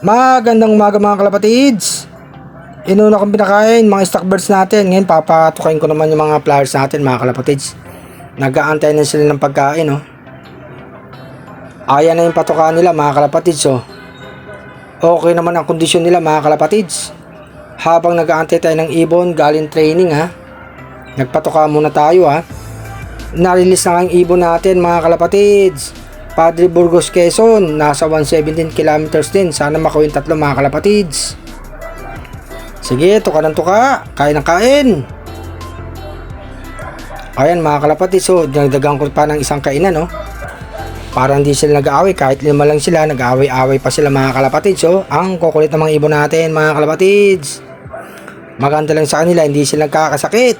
Magandang umaga mga kalapatids. Inuna kong pinakain mga stock birds natin. Ngayon papatukain ko naman yung mga flyers natin mga kalapatids. Nag-aantay na sila ng pagkain oh. Ayan na yung patukaan nila mga kalapatids oh. Okay naman ang kondisyon nila mga kalapatids. Habang nag-aantay tayo ng ibon galing training ha. Nagpatuka muna tayo ha. Na-release na nga yung ibon natin mga kalapatids. Padre Burgos, Quezon, nasa 117 kilometers din. Sana makawin tatlo mga kalapatids. Sige, tuka ng tuka. Kain ng kain. Ayan mga kalapatids, so dinagdagan ko pa ng isang kainan no. Para hindi sila nag-aaway, kahit lima lang sila, nag-aaway-aaway pa sila mga kalapatids. So, ang kukulit ng mga ibon natin mga kalapatids. Maganda lang sa kanila, hindi sila nagkakasakit.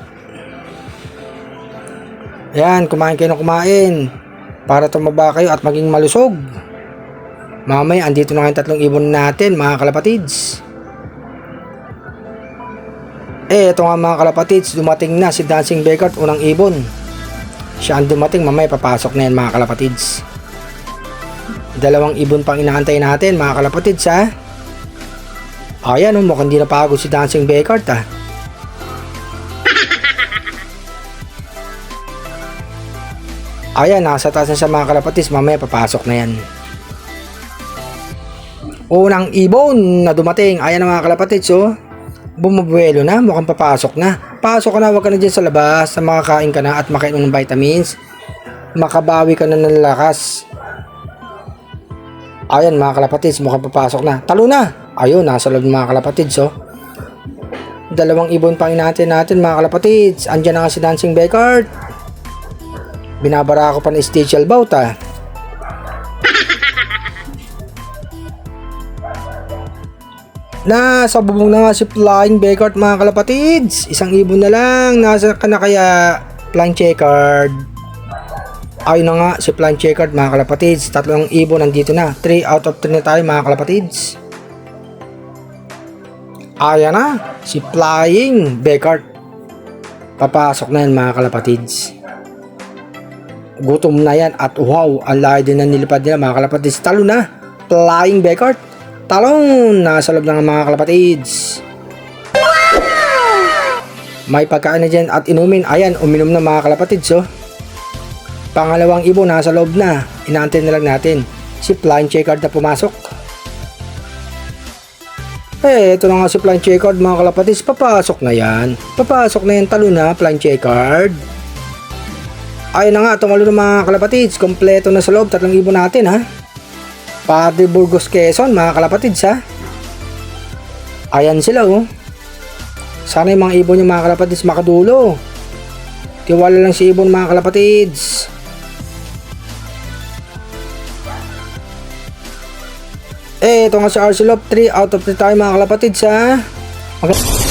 Ayan, kumain kayo ng kumain. Para tumaba kayo at maging malusog. Mamaya, andito na kayong tatlong ibon natin, mga kalapatids. Ito nga mga kalapatids, dumating na si Dancing Beckard, unang ibon. Siya ang dumating, mamaya papasok na yan mga kalapatids. Dalawang ibon pang inaantay natin, mga kalapatids ha. Ayan, mukhang di napagod si Dancing Beckard ha. Ayan, nasa taas na siya mga kalapatids. Mamaya papasok na yan. Unang ibon na dumating. Ayan na mga kalapatids oh. Bumubuelo na, mukhang papasok na. Pasok ka na, huwag ka na dyan sa labas. Makakain ka na at makain ng vitamins. Makabawi ka na ng lakas. Ayan mga kalapatids, mukhang papasok na. Talo na. Ayun, nasa loob mga kalapatids oh. Dalawang ibon pang inaantay natin mga kalapatids. Andyan na nga si Dancing Beckard. Binabara ako pa ng Stitchel Bout ha. Nasa bubong na nga si Flying Beckard mga kalapatids. Isang ibon na lang. Nasa ka na kaya Flying Checkered. Ayun na nga si Flying Checkered mga kalapatids. Tatlong ibon nandito na. 3 out of 3 na tayo mga kalapatids. Ayan na si Flying Beckard. Papasok na yan mga kalapatids. Gutom na yan at wow, ang layo din na nilipad nila mga kalapatids. Talo na, Flying Beckard. Talon, nasa loob ng mga kalapatids. May pagkain na dyan at inumin. Ayan, uminom na mga kalapatids oh. Pangalawang ibon nasa loob na. Inaantay na lang natin si Flying Checkered na pumasok. Ito na nga si Flying Checkered mga kalapatids. Papasok na yan. Papasok na yan, talo na Flying Checkered. Ayun na nga, tumalo ng mga kalapatids. Kompleto na sa loob, tatlong ibon natin ha. Padre Burgos, Quezon, mga kalapatids ha. Ayan sila oh. Sana yung mga ibon yung mga kalapatids makadulo. Tiwala lang si ibon mga kalapatids. Ito nga si Arcelop, 3 out of 3 tayo mga kalapatids ha. Okay.